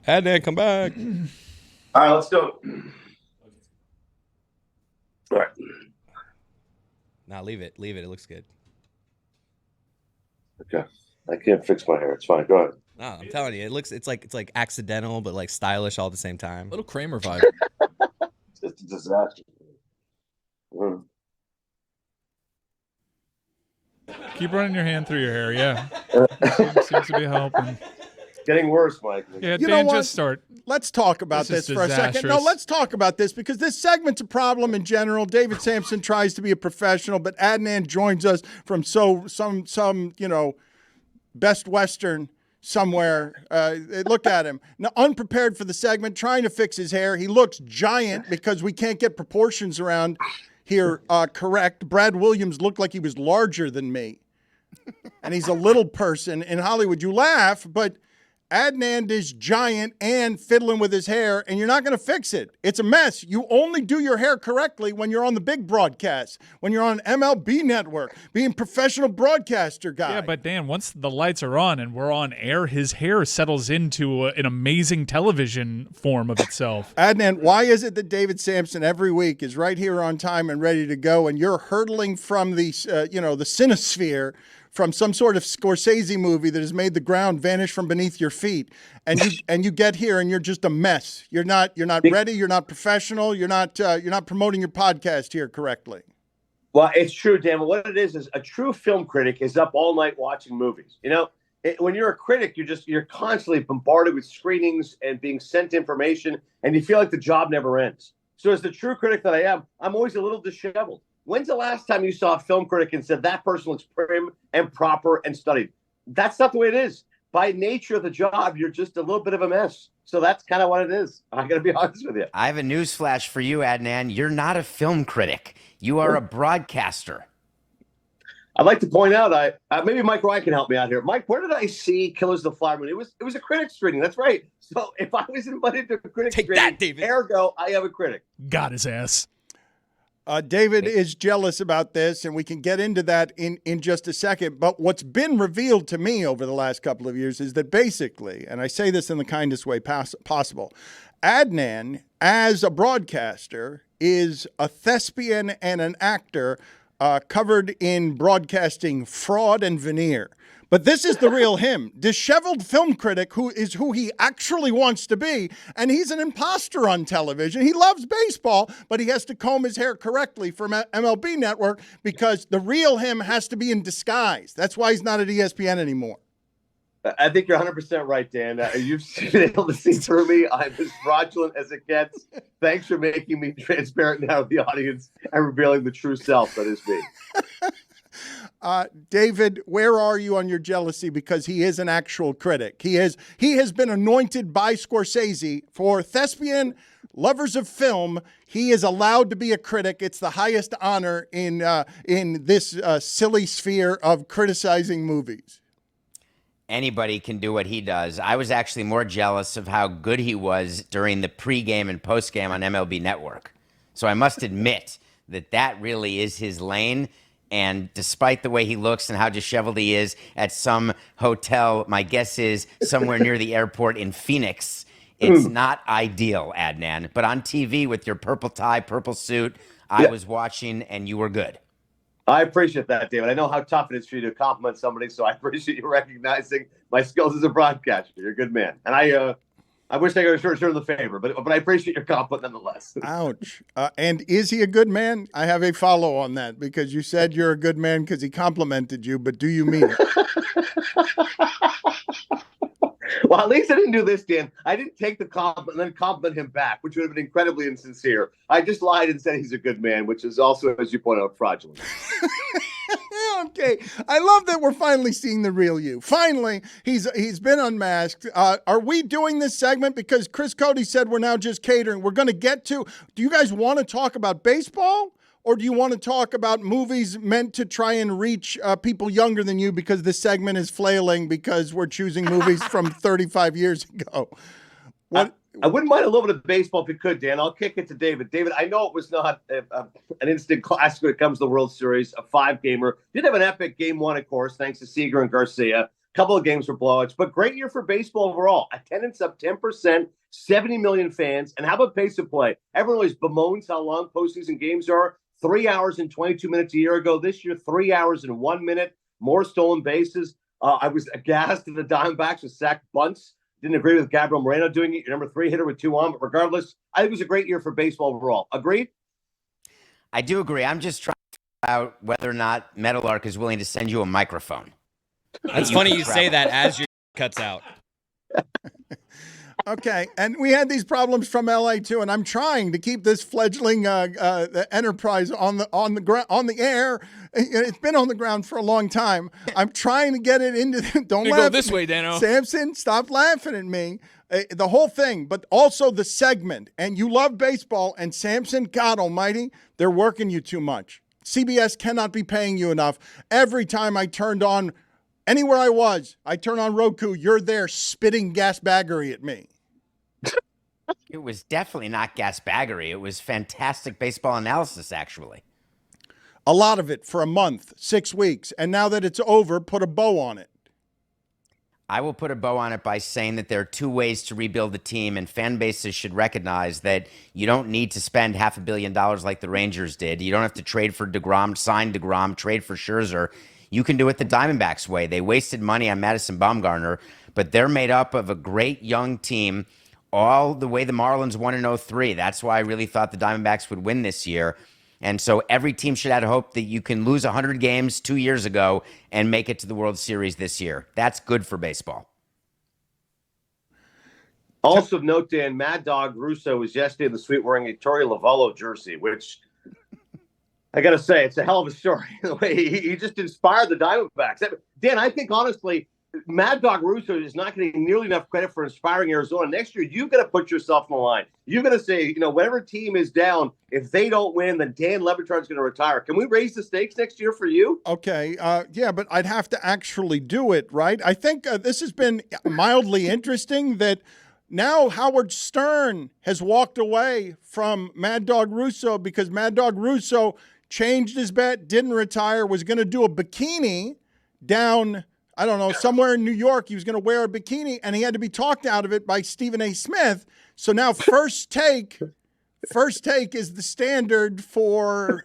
Adnan, come back. All right, let's do it. All right. Nah, leave it. Leave it. It looks good. Okay. I can't fix my hair. It's fine. Go ahead. No, I'm telling you, it's like accidental, but like stylish all at the same time. Little Kramer vibe. It's just a disaster. Keep running your hand through your hair. Yeah. Seems to be helping. Getting worse, Mike. Yeah, You know Dan, what? just start. Let's talk about This this is for a second. No, disastrous. let's talk about this because this segment's a problem in general. David Samson tries to be a professional, but Adnan joins us from some Best Western somewhere. Look at him. Now, unprepared for the segment, trying to fix his hair. He looks giant because we can't get proportions around here correct. Brad Williams looked like he was larger than me. And he's a little person in Hollywood. You laugh, but Adnan is giant and fiddling with his hair, and you're not going to fix it. It's a mess. You only do your hair correctly when you're on the big broadcast, when you're on MLB Network, being professional broadcaster guy. Yeah, but Dan, once the lights are on and we're on air, his hair settles into an amazing television form of itself. Adnan, why is it that David Samson every week is right here on time and ready to go, and you're hurtling from the Cinesphere, from some sort of Scorsese movie that has made the ground vanish from beneath your feet, and you get here and you're just a mess. You're not ready. You're not professional. You're not promoting your podcast here correctly. Well, it's true, Dan. But what it is a true film critic is up all night watching movies. When you're a critic, you're constantly bombarded with screenings and being sent information, and you feel like the job never ends. So as the true critic that I am, I'm always a little disheveled. When's the last time you saw a film critic and said that person looks prim and proper and studied? That's not the way it is. By nature of the job, you're just a little bit of a mess. So that's kind of what it is. I got to be honest with you. I have a news flash for you, Adnan. You're not a film critic. You are a broadcaster. I'd like to point out, maybe Mike Ryan can help me out here. Mike, where did I see Killers of the Flower Moon? It was a critic screening. That's right. So if I was invited to a critic Take screening, that, David. ergo, I have a critic. Got his ass. David is jealous about this, and we can get into that in just a second. But what's been revealed to me over the last couple of years is that basically, and I say this in the kindest way possible, Adnan, as a broadcaster, is a thespian and an actor covered in broadcasting fraud and veneer. But this is the real him, disheveled film critic who he actually wants to be, and he's an imposter on television. He loves baseball, but he has to comb his hair correctly for MLB Network because the real him has to be in disguise. That's why he's not at ESPN anymore. I think you're 100% right, Dan. You've been able to see through me. I'm as fraudulent as it gets. Thanks for making me transparent now to the audience and revealing the true self that is me. David, where are you on your jealousy? Because he is an actual critic. He has been anointed by Scorsese for thespian lovers of film. He is allowed to be a critic. It's the highest honor in this silly sphere of criticizing movies. Anybody can do what he does. I was actually more jealous of how good he was during the pregame and postgame on MLB Network. So I must admit that really is his lane. And despite the way he looks and how disheveled he is at some hotel, my guess is somewhere near the airport in Phoenix, it's not ideal, Adnan. But on TV with your purple tie, purple suit, I was watching and you were good. I appreciate that, David. I know how tough it is for you to compliment somebody, so I appreciate you recognizing my skills as a broadcaster. You're a good man. And I wish I could return the favor, but I appreciate your compliment nonetheless. Ouch. And is he a good man? I have a follow on that because you said you're a good man because he complimented you, but do you mean it? Well, at least I didn't do this, Dan. I didn't take the compliment and then compliment him back, which would have been incredibly insincere. I just lied and said he's a good man, which is also, as you point out, fraudulent. Okay. I love that we're finally seeing the real you. Finally, he's been unmasked. Are we doing this segment because Chris Cody said we're now just catering? We're going to get to, do you guys want to talk about baseball? Or do you want to talk about movies meant to try and reach people younger than you because this segment is flailing because we're choosing movies from 35 years ago? What? I wouldn't mind a little bit of baseball if you could, Dan. I'll kick it to David. David, I know it was not an instant classic when it comes to the World Series, a 5-gamer. Did have an epic game 1, of course, thanks to Seager and Garcia. couple of games were blowouts, but great year for baseball overall. Attendance up 10%, 70 million fans. And how about pace of play? Everyone always bemoans how long postseason games are. 3 hours and 22 minutes a year ago. This year, 3 hours and 1 minute. More stolen bases. I was aghast at the Diamondbacks with sacked bunts. Didn't agree with Gabriel Moreno doing it. Your number 3 hitter with 2 on. But regardless, I think it was a great year for baseball overall. Agreed? I do agree. I'm just trying to figure out whether or not Meadowlark is willing to send you a microphone. That's funny you say that as your cuts out. Okay, and we had these problems from LA too, and I'm trying to keep this fledgling enterprise on the air. It's been on the ground for a long time. I'm trying to get it into. Don't laugh. Go this way, Dano. Samson, stop laughing at me. The whole thing, but also the segment. And you love baseball, and Samson, God Almighty, they're working you too much. CBS cannot be paying you enough. Every time I turned on, anywhere I turn on Roku, you're there spitting gasbaggery at me. It was definitely not gasbaggery. It was fantastic baseball analysis, actually. A lot of it for a month, 6 weeks. And now that it's over, put a bow on it. I will put a bow on it by saying that there are 2 ways to rebuild the team, and fan bases should recognize that you don't need to spend $500 million like the Rangers did. You don't have to trade for DeGrom, sign DeGrom, trade for Scherzer. You can do it the Diamondbacks way. They wasted money on Madison Bumgarner, but they're made up of a great young team all the way the Marlins won in 2003. That's why I really thought the Diamondbacks would win this year. And so every team should have hope that you can lose 100 games 2 years ago and make it to the World Series this year. That's good for baseball. Also of note, Dan, Mad Dog Russo was yesterday in the suite wearing a Torey Lovullo jersey, which I got to say, it's a hell of a story. The way he just inspired the Diamondbacks. Dan, I think, honestly, Mad Dog Russo is not getting nearly enough credit for inspiring Arizona. Next year, you've got to put yourself on the line. You've got to say, whatever team is down, if they don't win, then Dan Le Batard's going to retire. Can we raise the stakes next year for you? Okay. Yeah, but I'd have to actually do it, right? I think this has been mildly interesting that now Howard Stern has walked away from Mad Dog Russo because Mad Dog Russo changed his bet, didn't retire, was going to do a bikini down, I don't know, somewhere in New York. He was going to wear a bikini, and he had to be talked out of it by Stephen A. Smith. So now First Take is the standard for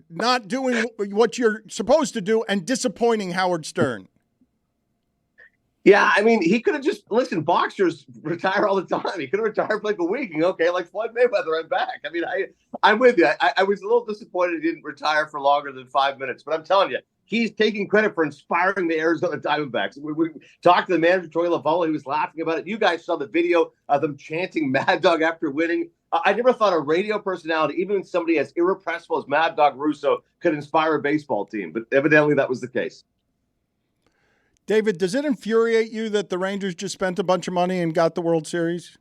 not doing what you're supposed to do and disappointing Howard Stern. Yeah, I mean, he could have just, listen, boxers retire all the time. He could have retired for like a week and okay, like Floyd Mayweather, I'm back. I mean, I'm with you. I was a little disappointed he didn't retire for longer than 5 minutes, but I'm telling you, he's taking credit for inspiring the Arizona Diamondbacks. We talked to the manager, Troy Lovullo. He was laughing about it. You guys saw the video of them chanting Mad Dog after winning. I never thought a radio personality, even somebody as irrepressible as Mad Dog Russo, could inspire a baseball team. But evidently that was the case. David, does it infuriate you that the Rangers just spent a bunch of money and got the World Series?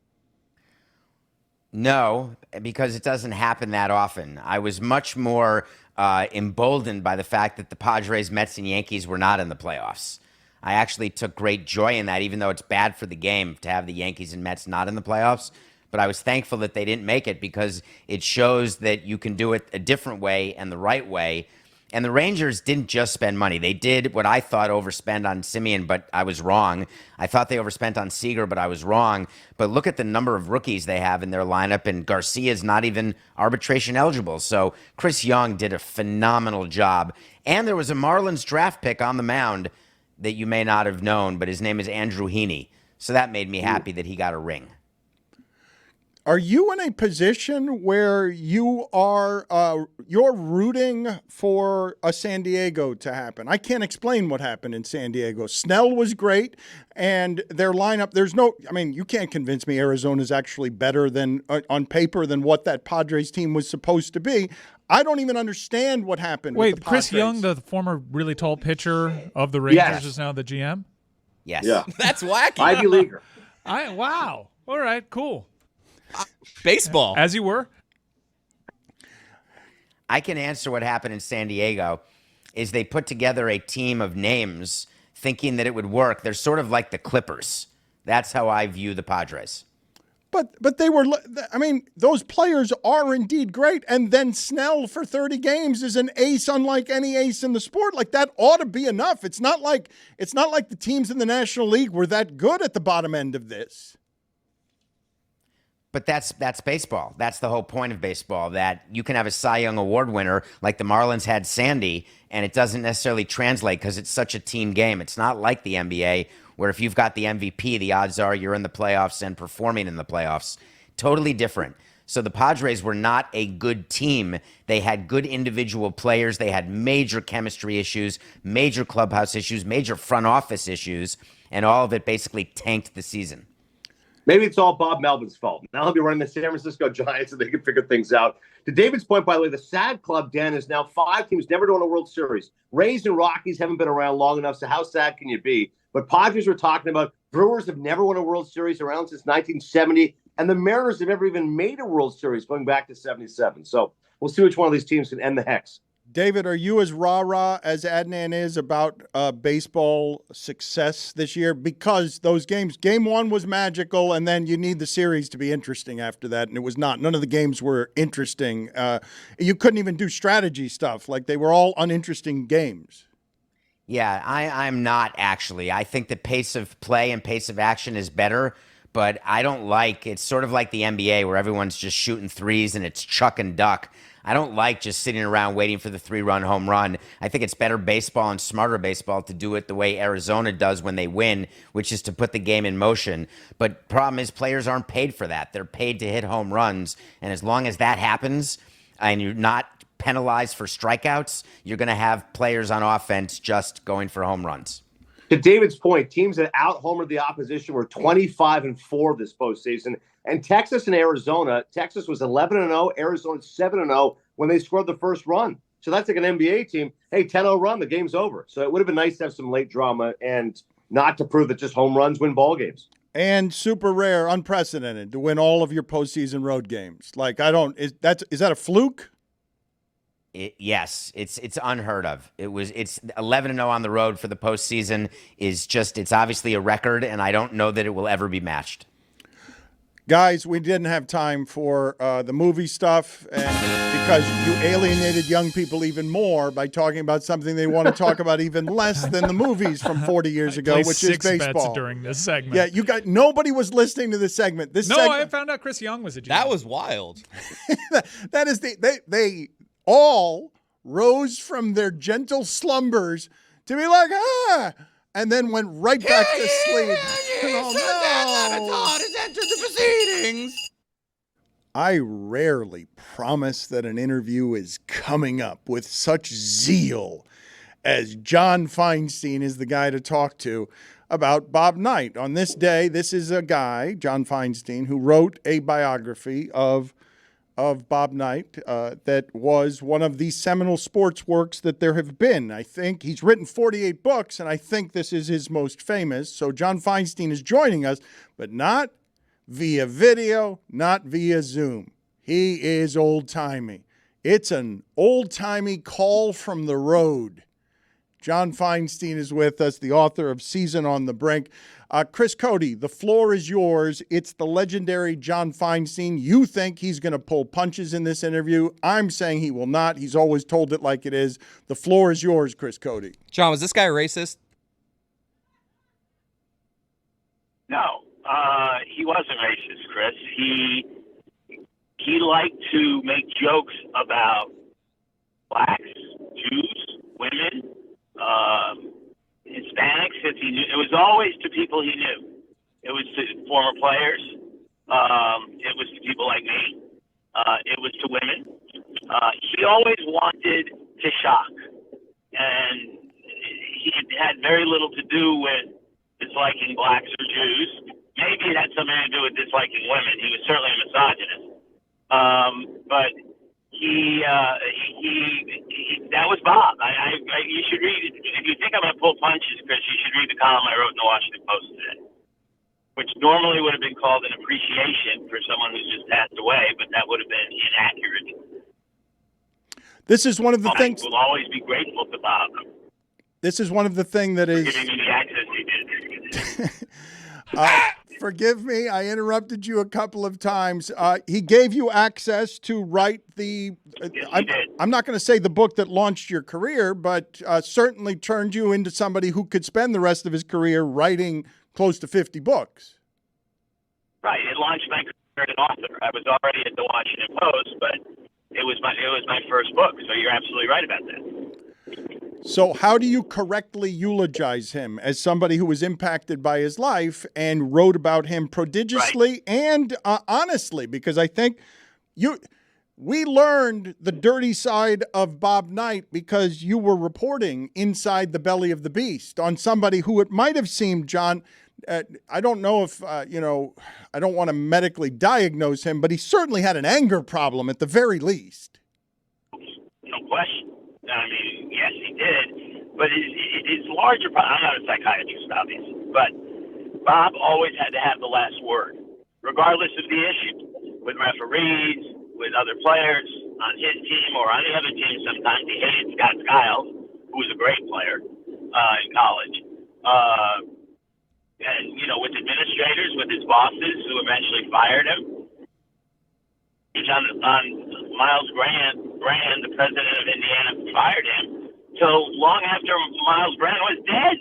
No, because it doesn't happen that often. I was much more emboldened by the fact that the Padres, Mets, and Yankees were not in the playoffs. I actually took great joy in that, even though it's bad for the game to have the Yankees and Mets not in the playoffs. But I was thankful that they didn't make it because it shows that you can do it a different way and the right way. And the Rangers didn't just spend money. They did what I thought overspend on Simeon, but I was wrong. I thought they overspent on Seager, but I was wrong. But look at the number of rookies they have in their lineup, and Garcia's not even arbitration eligible. So Chris Young did a phenomenal job. And there was a Marlins draft pick on the mound that you may not have known, but his name is Andrew Heaney. So that made me happy that he got a ring. Are you in a position where you are you're rooting for a San Diego to happen? I can't explain what happened in San Diego. Snell was great, and their lineup. You can't convince me Arizona's actually better than on paper than what that Padres team was supposed to be. I don't even understand what happened. Wait, with the Chris Padres. Young, the former really tall pitcher of the Rangers, Yes. is now the GM. Yes. Yeah. That's wacky. Ivy Leaguer. Wow. All right. Cool. Baseball. As you were. I can answer what happened in San Diego is they put together a team of names thinking that it would work. They're sort of like the Clippers. That's how I view the Padres. But they were, I mean, those players are indeed great. And then Snell for 30 games is an ace unlike any ace in the sport. Like, that ought to be enough. It's not like the teams in the National League were that good at the bottom end of this. But that's baseball. That's the whole point of baseball, that you can have a Cy Young Award winner like the Marlins had Sandy, and it doesn't necessarily translate because it's such a team game. It's not like the NBA, where if you've got the MVP, the odds are you're in the playoffs and performing in the playoffs. Totally different. So the Padres were not a good team. They had good individual players. They had major chemistry issues, major clubhouse issues, major front office issues, and all of it basically tanked the season. Maybe it's all Bob Melvin's fault. Now he'll be running the San Francisco Giants so they can figure things out. To David's point, by the way, the sad club, Dan, is now 5 teams never to win a World Series. Rays and Rockies haven't been around long enough, so how sad can you be? But Padres were talking about Brewers have never won a World Series around since 1970, and the Mariners have never even made a World Series going back to 77. So we'll see which one of these teams can end the hex. David, are you as rah-rah as Adnan is about baseball success this year? Because those games, game 1 was magical, and then you need the series to be interesting after that, and it was not. None of the games were interesting. You couldn't even do strategy stuff. Like, they were all uninteresting games. Yeah, I'm not actually. I think the pace of play and pace of action is better, but I don't like, it's sort of like the NBA where everyone's just shooting threes and it's chuck and duck. I don't like just sitting around waiting for the 3-run home run. I think it's better baseball and smarter baseball to do it the way Arizona does when they win, which is to put the game in motion. But problem is players aren't paid for that. They're paid to hit home runs. And as long as that happens and you're not penalized for strikeouts, you're going to have players on offense just going for home runs. To David's point, teams that out-homered the opposition were 25-4 this postseason. And Texas and Arizona, Texas was 11-0, Arizona 7-0 when they scored the first run. So that's like an NBA team. Hey, 10-0 run, the game's over. So it would have been nice to have some late drama and not to prove that just home runs win ball games. And super rare, unprecedented to win all of your postseason road games. Like, is that a fluke? Yes, it's unheard of. It's 11-0 on the road for the postseason it's obviously a record, and I don't know that it will ever be matched. Guys, we didn't have time for the movie stuff, and because you alienated young people even more by talking about something they want to talk about even less than the movies from 40 years ago, which is baseball. Bets during this segment. Yeah, nobody was listening to this segment. I found out Chris Young was a genius. That was wild. That is they all rose from their gentle slumbers to be like, and then went right back to sleep. Has entered the proceedings. I rarely promise that an interview is coming up with such zeal as John Feinstein is the guy to talk to about Bob Knight. On this day, this is a guy, John Feinstein, who wrote a biography of Bob Knight that was one of the seminal sports works that there have been. I think he's written 48 books, and I think this is his most famous. So John Feinstein is joining us, but not via video, not via Zoom. He is old-timey. It's an old-timey call from the road. John Feinstein is with us, the author of Season on the Brink. Chris Cody, the floor is yours. It's the legendary John Feinstein. You think he's going to pull punches in this interview. I'm saying he will not. He's always told it like it is. The floor is yours, Chris Cody. John, was this guy racist? No, he wasn't racist, Chris. He liked to make jokes about blacks, Jews, women, Hispanics. If he knew, it was always to people he knew. It was to former players. It was to people like me. It was to women. He always wanted to shock, and he had very little to do with disliking blacks or Jews. Maybe it had something to do with disliking women. He was certainly a misogynist. But he that was Bob. You should read it. If you think I'm going to pull punches, Chris, you should read the column I wrote in the Washington Post today, which normally would have been called an appreciation for someone who's just passed away, but that would have been inaccurate. This is one of the things. I will always be grateful to Bob. This is one of the things that is giving me the access he did. Forgive me, I interrupted you a couple of times. He gave you access to write the. I'm not going to say the book that launched your career, but certainly turned you into somebody who could spend the rest of his career writing close to 50 books. Right. It launched my career as an author. I was already at the Washington Post, but it was my first book. So you're absolutely right about that. So how do you correctly eulogize him as somebody who was impacted by his life and wrote about him prodigiously and honestly? Because I think we learned the dirty side of Bob Knight because you were reporting inside the belly of the beast on somebody who it might have seemed, John, I don't know if, I don't want to medically diagnose him, but he certainly had an anger problem at the very least. No question. I mean, yes, he did. But his larger problem, I'm not a psychiatrist, obviously, but Bob always had to have the last word, regardless of the issue, with referees, with other players on his team or on the other team. Sometimes he hated Scott Skiles, who was a great player in college. And, with administrators, with his bosses who eventually fired him. He's on Miles Brand, the president of Indiana, fired him till long after Miles Brand was dead.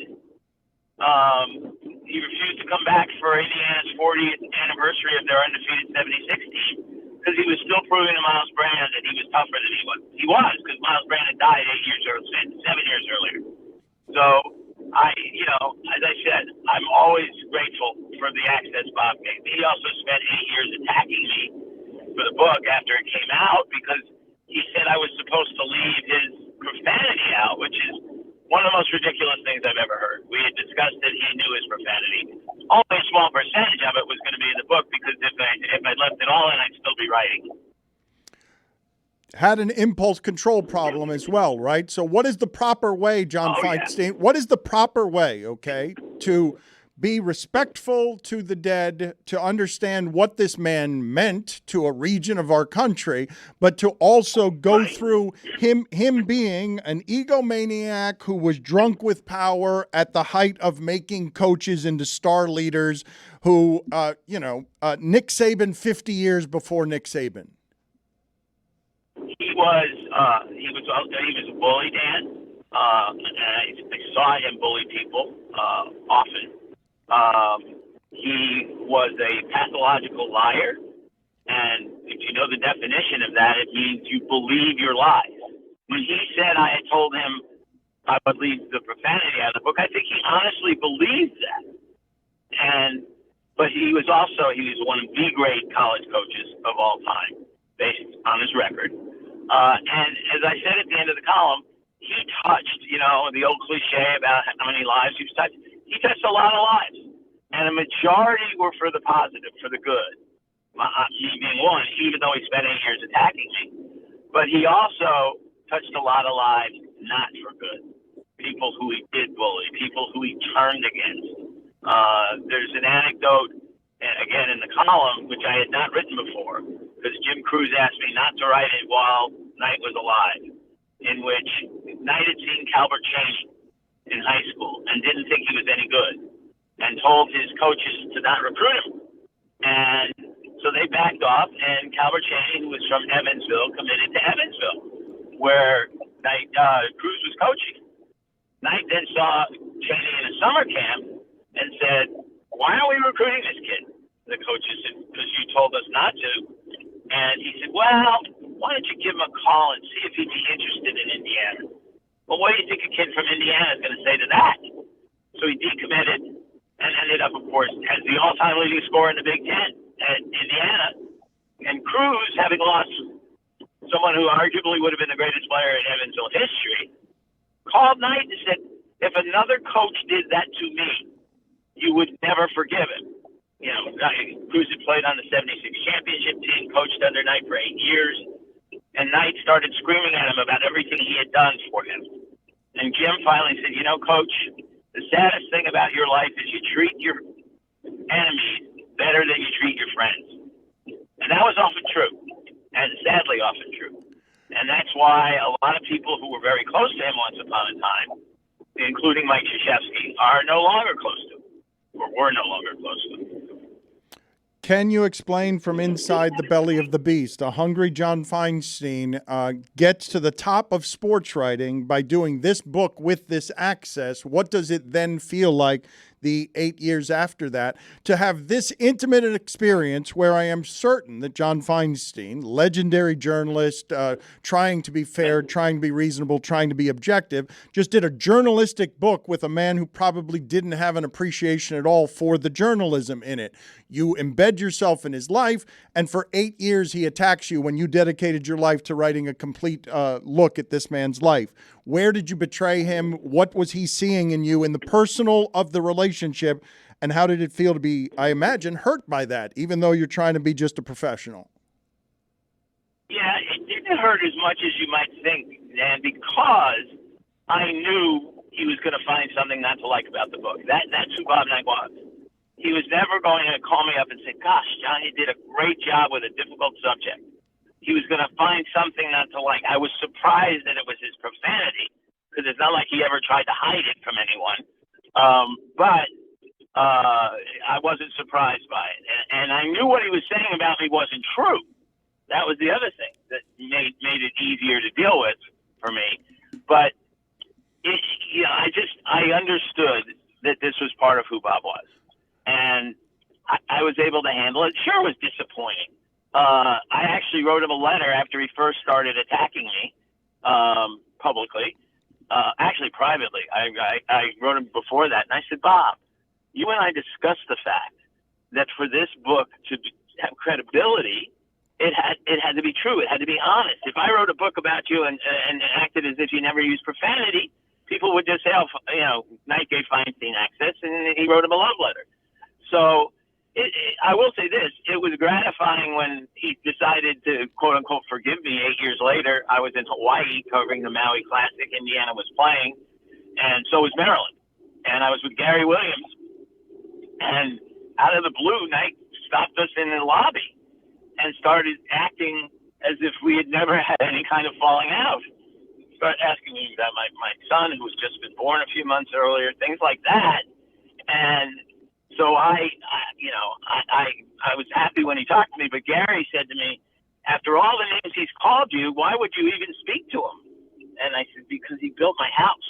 He refused to come back for Indiana's 40th anniversary of their undefeated 76 team because he was still proving to Miles Brand that he was tougher than he was. He was, because Miles Brand had died 7 years earlier. So, as I said, I'm always grateful for the access Bob gave me. He also spent 8 years attacking me for the book after it came out because he said I was supposed to leave his profanity out, which is one of the most ridiculous things I've ever heard. We had discussed that he knew his profanity. Only a small percentage of it was going to be in the book because if I left it all in, I'd still be writing. Had an impulse control problem as well, right? So what is the proper way, John Feinstein? Yeah. What is the proper way, okay, to be respectful to the dead, to understand what this man meant to a region of our country, but to also go through him being an egomaniac who was drunk with power at the height of making coaches into star leaders who, Nick Saban 50 years before Nick Saban. He was a bully, Dan, and I saw him bully people often. He was a pathological liar, and if you know the definition of that, it means you believe your lies. When he said I had told him I would leave the profanity out of the book, I think he honestly believed that. But he was one of the great college coaches of all time, based on his record. And as I said at the end of the column, he touched, the old cliche about how many lives he's touched. He touched a lot of lives, and a majority were for the positive, for the good. Me being one, even though he spent 8 years attacking me. But he also touched a lot of lives not for good. People who he did bully, people who he turned against. There's an anecdote, again in the column, which I had not written before, because Jim Cruz asked me not to write it while Knight was alive, in which Knight had seen Calbert Cheaney in high school and didn't think he was any good and told his coaches to not recruit him. And so they backed off, and Calbert Cheaney, who was from Evansville, committed to Evansville, where Cruz was coaching. Knight then saw Cheaney in a summer camp and said, "Why aren't we recruiting this kid?" The coaches said, "Because you told us not to." And he said, "Well, why don't you give him a call and see if he'd be interested in Indiana?" Well, what do you think a kid from Indiana is going to say to that? So he decommitted and ended up, of course, as the all-time leading scorer in the Big Ten at Indiana. And Cruz, having lost someone who arguably would have been the greatest player in Evansville history, called Knight and said, "If another coach did that to me, you would never forgive him." Cruz had played on the 76 championship team, coached under Knight for 8 years, and Knight started screaming at him about everything he had done for him. And Jim finally said, "Coach, the saddest thing about your life is you treat your enemies better than you treat your friends." And that was often true, and sadly often true. And that's why a lot of people who were very close to him once upon a time, including Mike Krzyzewski, are no longer close to him, or were no longer close to him. Can you explain from inside the belly of the beast? A hungry John Feinstein gets to the top of sports writing by doing this book with this access. What does it then feel like the 8 years after that to have this intimate an experience where I am certain that John Feinstein, legendary journalist, trying to be fair, trying to be reasonable, trying to be objective, just did a journalistic book with a man who probably didn't have an appreciation at all for the journalism in it. You embed yourself in his life, and for 8 years he attacks you when you dedicated your life to writing a complete look at this man's life. Where did you betray him? What was he seeing in you in the personal of the relationship? And how did it feel to be, I imagine, hurt by that, even though you're trying to be just a professional? Yeah, it didn't hurt as much as you might think, Dan, because I knew he was going to find something not to like about the book. That's who Bob Knight was. He was never going to call me up and say, gosh, John, you did a great job with a difficult subject. He was going to find something not to like. I was surprised that it was his profanity, because it's not like he ever tried to hide it from anyone. But I wasn't surprised by it. And I knew what he was saying about me wasn't true. That was the other thing that made it easier to deal with for me. But I understood that this was part of who Bob was. And I was able to handle it. Sure, it was disappointing. I actually wrote him a letter after he first started attacking me publicly. Actually, privately. I wrote him before that, and I said, Bob, you and I discussed the fact that for this book to have credibility, it had to be true. It had to be honest. If I wrote a book about you and acted as if you never used profanity, people would just say, oh, Knight gave Feinstein access, and he wrote him a love letter. So I will say this, it was gratifying when he decided to, quote unquote, forgive me 8 years later. I was in Hawaii covering the Maui Classic. Indiana was playing, and so was Maryland. And I was with Gary Williams. And out of the blue, Knight stopped us in the lobby and started acting as if we had never had any kind of falling out. Started asking me about my son, who was just been born a few months earlier, things like that. And so I was happy when he talked to me, but Gary said to me, after all the names he's called you, why would you even speak to him? And I said, because he built my house.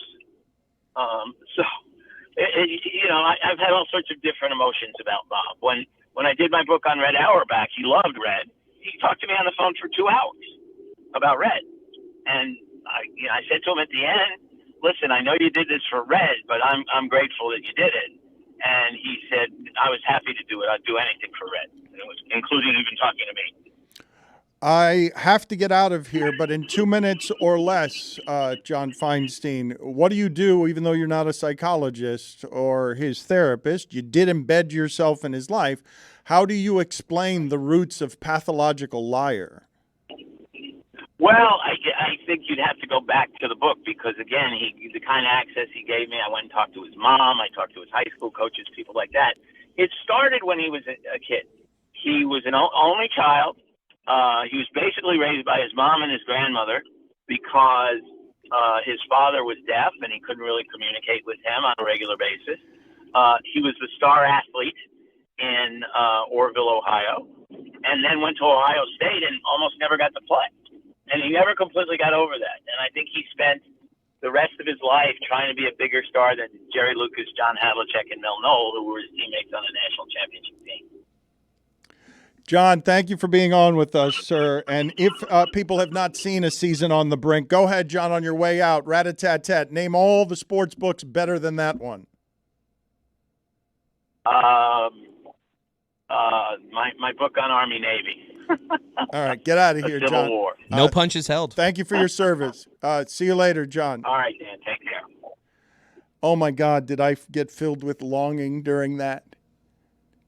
I've had all sorts of different emotions about Bob. When I did my book on Red Auerbach, he loved Red. He talked to me on the phone for 2 hours about Red. And I said to him at the end, listen, I know you did this for Red, but I'm grateful that you did it. And he said, I was happy to do it. I'd do anything for Red, including even talking to me. I have to get out of here, but in 2 minutes or less, John Feinstein, what do you do, even though you're not a psychologist or his therapist? You did embed yourself in his life. How do you explain the roots of pathological liar? Well, I think you'd have to go back to the book because, again, the kind of access he gave me, I went and talked to his mom. I talked to his high school coaches, people like that. It started when he was a kid. He was an only child. He was basically raised by his mom and his grandmother because his father was deaf and he couldn't really communicate with him on a regular basis. He was the star athlete in Orrville, Ohio, and then went to Ohio State and almost never got to play. And he never completely got over that. And I think he spent the rest of his life trying to be a bigger star than Jerry Lucas, John Havlicek, and Mel Knoll, who were his teammates on the national championship team. John, thank you for being on with us, sir. And if people have not seen A Season on the Brink, go ahead, John, on your way out. Rat-a-tat-tat. Name all the sports books better than that one. My book on Army-Navy. All right, get out of here, Civil John. War. No punches held. Thank you for your service. See you later, John. All right, Dan. Take care. Oh, my God, did I get filled with longing during that?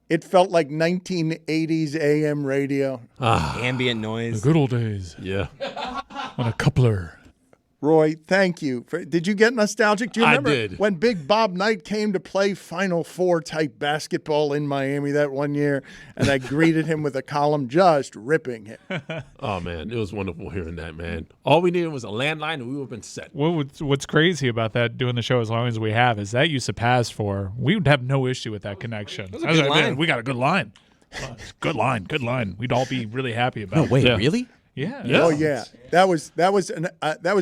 It felt like 1980s AM radio. Ambient The noise. good old days. Yeah. On a coupler. Roy, thank you. Did you get nostalgic? Do you I remember did. when Big Bob Knight came to play Final Four type basketball in Miami that one year, and I greeted him with a column just ripping him? Oh, man. It was wonderful hearing that, man. All we needed was a landline, and we would have been set. What's crazy about that, doing the show as long as we have, is that used to pass for, we would have no issue with that connection. was a good line. We got a good line. Good line. Good line. We'd all be really happy about it. Wait, Yeah. really? Yeah. Oh yeah, that was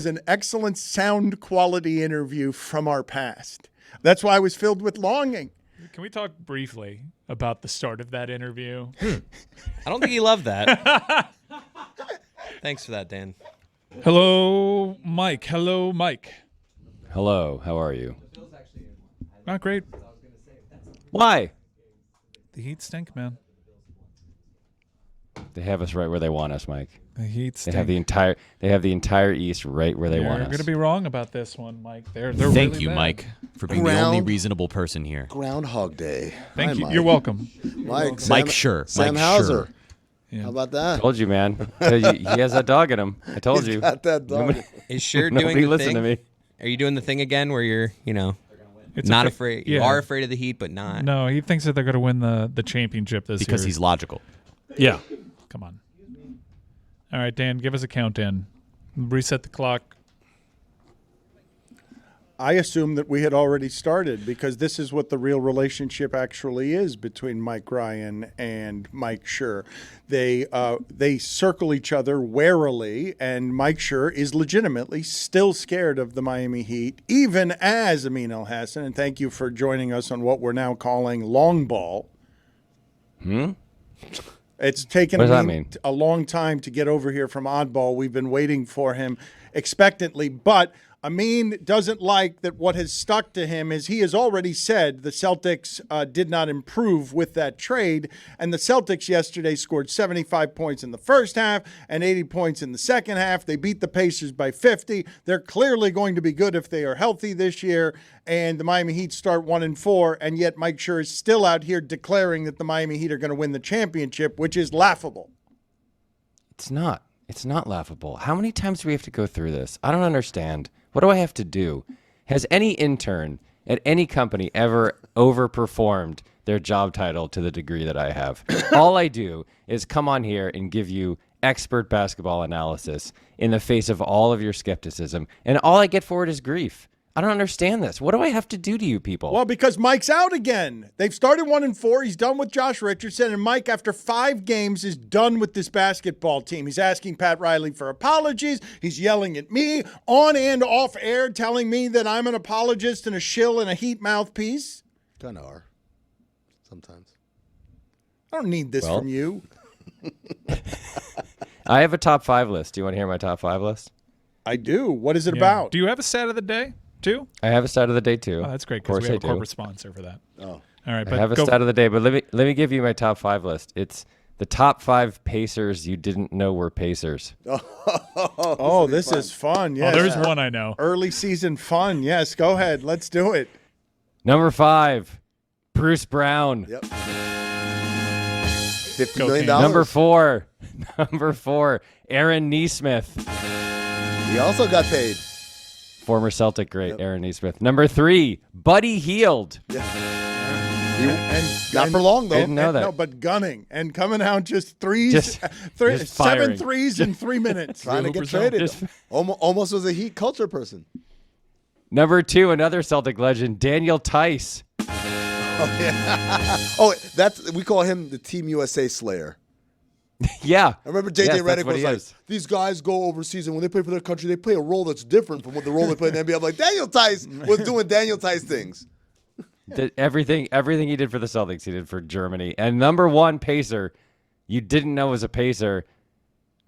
an excellent sound quality interview from our past. That's why I was filled with longing. Can we talk briefly about the start of that interview? I don't think he loved that. Thanks for that, Dan. Hello, Mike. Hello, Mike. Hello, how are you? Not great. Why? The Heat stink, man. They have us right where they want us, Mike. The Heat They stink. have the entire East right where they want You're us. going to be wrong about this one, Mike. They're Thank really you, bad. Mike, for being the only reasonable person here. Groundhog Day. Thank Hi, you. Mike. You're welcome. Mike Schur. Sam Mike Hauser. Schur. Yeah. How about that? Told you, man. He has that dog in him. I told you. Got that dog. Nobody, Is Schur doing nobody the listen thing? to me. Are you doing the thing again where you're, It's not a afraid? yeah. You are afraid of the Heat, but not. No, he thinks that they're going to win the championship this Because year. he's logical. Yeah. Come on. All right, Dan, give us a countdown. Reset the clock. I assumed that we had already started because this is what the real relationship actually is between Mike Ryan and Mike Schur. They circle each other warily, and Mike Schur is legitimately still scared of the Miami Heat, even as Amin El Hassan. And thank you for joining us on what we're now calling long ball. It's taken What does that Amin mean? a long time to get over here from Oddball. We've been waiting for him expectantly, but Amin doesn't like that what has stuck to him is he has already said the Celtics did not improve with that trade, and the Celtics yesterday scored 75 points in the first half and 80 points in the second half. They beat the Pacers by 50. They're clearly going to be good if they are healthy this year, and the Miami Heat start 1-4, and yet Mike Schur is still out here declaring that the Miami Heat are going to win the championship, which is laughable. It's not. It's not laughable. How many times do we have to go through this? I don't understand. What do I have to do? Has any intern at any company ever overperformed their job title to the degree that I have? All I do is come on here and give you expert basketball analysis in the face of all of your skepticism, and all I get for it is grief. I don't understand this. What do I have to do to you people? Well, because Mike's out again. They've started 1-4. He's done with Josh Richardson. And Mike, after 5 games, is done with this basketball team. He's asking Pat Riley for apologies. He's yelling at me on and off air, telling me that I'm an apologist and a shill and a Heat mouthpiece. Kind of are. Sometimes. I don't need this from you. I have a top 5 list. Do you want to hear my top 5 list? I do. What is it Yeah. about? Do you have a stat of the day, too? I have a stat of the day too. Oh, that's great Of course because we have I a do. corporate sponsor for that. Oh. All right, I but have a go stat of the day, but let me give you my top 5 list. It's the top 5 Pacers you didn't know were Pacers. Oh, this is fun. Yes. Oh, there's one I know. Early season fun. Yes, go ahead. Let's do it. Number 5, Bruce Brown. Yep. $50 Go million. Kings. Number 4, Aaron Nesmith, He also got paid. former Celtic great Aaron Nesmith. Number 3, Buddy Hield. Not for long, though. Didn't know that. No, but gunning and coming out just threes, Just 7 firing. threes in 3 minutes. Trying to get Hooper traded. Just- Almost was a Heat culture person. Number 2, another Celtic legend, Daniel Tice. Oh, yeah. Oh, we call him the Team USA Slayer. Yeah. I remember JJ Yes, that's Redick what was he like, is. these guys go overseas, and when they play for their country, they play a role that's different from what the role they play in the NBA. I'm like, Daniel Tice was doing Daniel Tice things. Did everything he did for the Celtics, he did for Germany. And number 1 Pacer, you didn't know was a Pacer,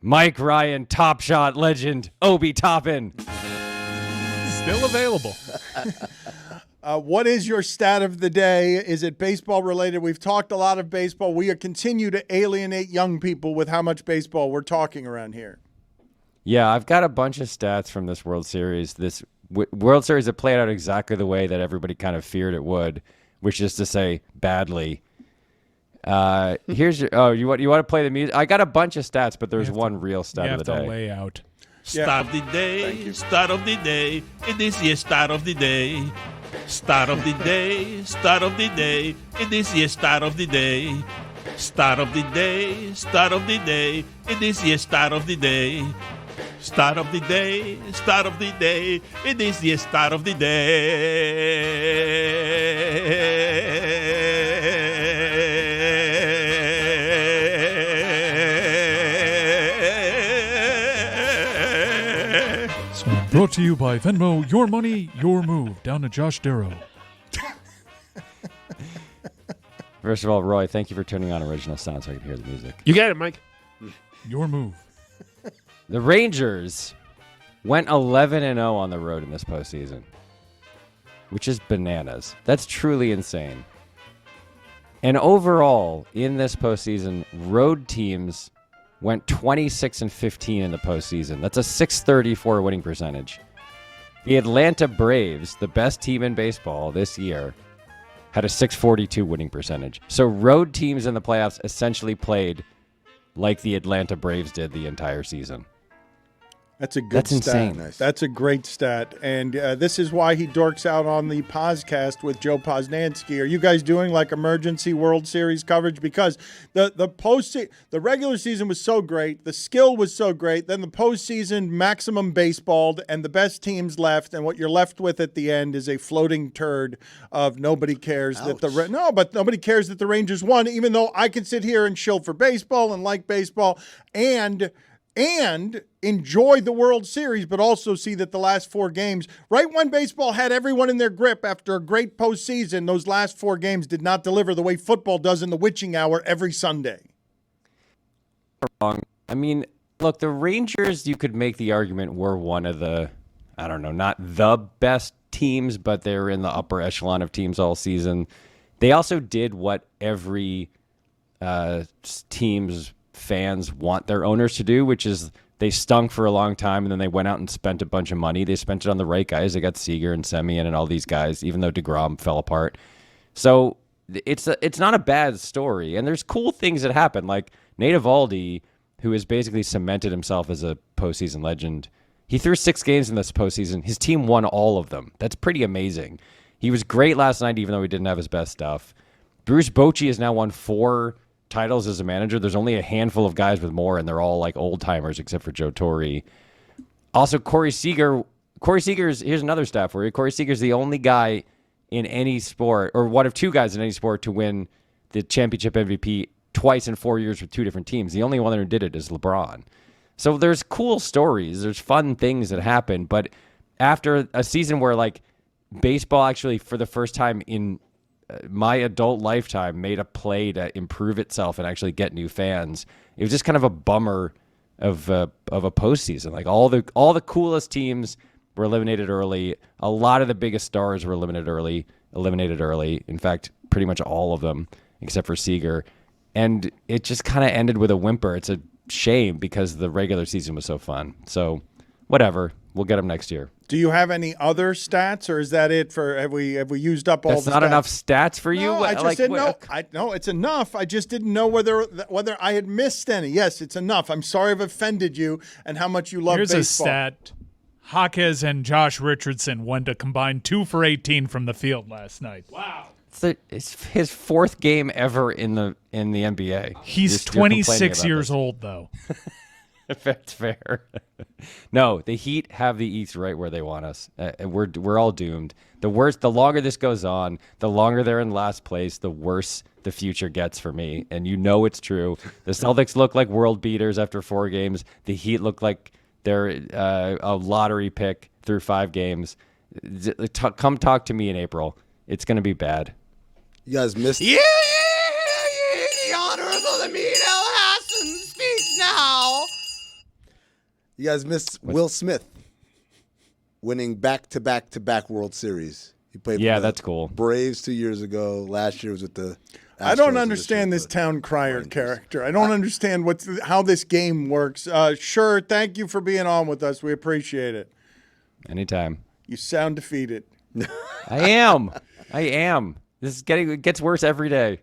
Mike Ryan, Top Shot legend, Obi Toppin. Still available. What is your stat of the day? Is it baseball related? We've talked a lot of baseball. We continue to alienate young people with how much baseball we're talking around here. Yeah, I've got a bunch of stats from this World Series. This World Series that played out exactly the way that everybody kind of feared it would, which is to say badly. Here's your. You want to play the music? I got a bunch of stats, but there's one real stat You of have the to day. lay out. Start of the day, start of the day. It is your start of the day. Start of the day, start of the day. It is your start of the day. Start of the day, start of the day. It is your start of the day. Start of the day, start of the day. It is the start of the day. Brought to you by Venmo, your money, your move. Down to Josh Darrow. First of all, Roy, thank you for turning on original sound so I can hear the music. You got it, Mike. Your move. The Rangers went 11-0 on the road in this postseason, which is bananas. That's truly insane. And overall, in this postseason, road teams went 26-15 in the postseason. That's a .634 winning percentage. The Atlanta Braves, the best team in baseball this year, had a .642 winning percentage. So road teams in the playoffs essentially played like the Atlanta Braves did the entire season. That's a good That's stat. insane. Nice. That's a great stat. And this is why he dorks out on the podcast with Joe Posnanski. Are you guys doing like emergency World Series coverage? Because the regular season was so great, the skill was so great, then the postseason maximum baseballed, and the best teams left, and what you're left with at the end is a floating turd of nobody cares that nobody cares that the Rangers won, even though I can sit here and shill for baseball and like baseball and enjoy the World Series, but also see that the last 4 games, right when baseball had everyone in their grip after a great postseason, those last 4 games did not deliver the way football does in the witching hour every Sunday. Wrong. I mean, look, the Rangers, you could make the argument, were one of the, I don't know, not the best teams, but they're in the upper echelon of teams all season. They also did what every team's fans want their owners to do, which is they stunk for a long time and then they went out and spent a bunch of money. They spent it on the right guys. They got Seager and Semien and all these guys, even though DeGrom fell apart. So it's not a bad story. And there's cool things that happen. Like Nate Eovaldi, who has basically cemented himself as a postseason legend. He threw 6 games in this postseason. His team won all of them. That's pretty amazing. He was great last night, even though he didn't have his best stuff. Bruce Bochy has now won 4 titles as a manager. There's only a handful of guys with more, and they're all like old timers except for Joe Torre. Also, Corey Seager. Here's another stat for you. Corey Seager's the only guy in any sport, or one of 2 guys in any sport, to win the championship MVP twice in 4 years with 2 different teams. The only one who did it is LeBron. So there's cool stories. There's fun things that happen. But after a season where like baseball actually, for the first time in my adult lifetime, made a play to improve itself and actually get new fans, it was just kind of a bummer of a postseason. Like all the coolest teams were eliminated early. A lot of the biggest stars were eliminated early. In fact, pretty much all of them except for Seager. And it just kind of ended with a whimper. It's a shame because the regular season was so fun. So whatever, we'll get them next year. Do you have any other stats, or is that it for? Have we used up all? That's the not stats? enough stats for you. No, I just said no. No, it's enough. I just didn't know whether I had missed any. Yes, it's enough. I'm sorry I've offended you and how much you love Here's baseball. a stat. Jaquez and Josh Richardson went a combined 2 for 18 from the field last night. Wow. It's his 4th game ever in the NBA. He's You're 26 years old, though. That's fair. No, the Heat have the East right where they want us. We're all doomed. The longer this goes on, the longer they're in last place, the worse the future gets for me. And you know it's true. The Celtics look like world beaters after 4 games. The Heat look like they're a lottery pick through 5 games. Come talk to me in April. It's going to be bad. You guys missed. Yeah, the Honorable Emil Hassan speaks now. You guys missed Will Smith winning back-to-back World Series. He played for the that's cool. Braves 2 years ago. Last year was with the Astros. I don't understand this town crier character. I don't understand how this game works. Sure, thank you for being on with us. We appreciate it. Anytime. You sound defeated. I am. It gets worse every day.